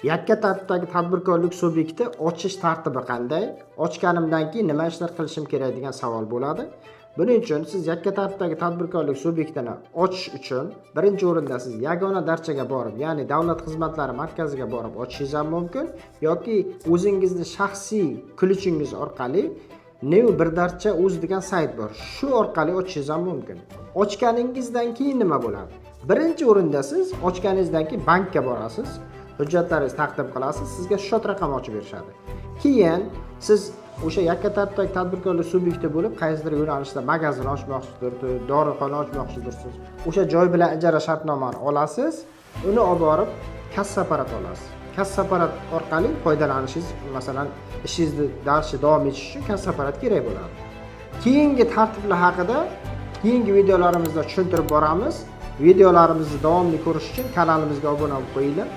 Yakka tartibdagi tadbirkorlik subyekti ochish tartibi qanday? Ochganimdan keyin nima ishlar qilishim kerak degan savol bo'ladi. Buning uchun siz yakka tartibdagi tadbirkorlik subyektini ochish uchun birinchi o'rinda siz yagona darchaga borib, ya'ni davlat xizmatlari markaziga borib ochishingiz ham mumkin yoki o'zingizning shaxsiy ключingiz orqali New bir darcha o'z degan sayt bor. Shu orqali ochishingiz ham mumkin. Ochganingizdan keyin nima bo'ladi? Birinchi o'rinda siz ochganingizdan keyin bankka borasiz. Hujjatlaringizni taqdim qilasiz, sizga shot raqam ochib berishadi. Keyin siz o'sha yakka tartibdagi tadbirkorlik subyekti bo'lib, qaysidir yo'nalishda magazin ochmoqchidirsiz, dorixona ochmoqchidirsiz. O'sha joy bilan ijara shartnomani olasiz, uni olib borib kassa apparat olasiz. Kassa apparat orqali foydalanishingiz, masalan, ishingizni darshi davom etish uchun kassa apparat kerak bo'ladi. Keyingi tartiblar haqida keyingi videolarimizda tushuntirib boramiz. Videolarimizni davomli ko'rish uchun kanalimizga obuna bo'lib qo'yinglar.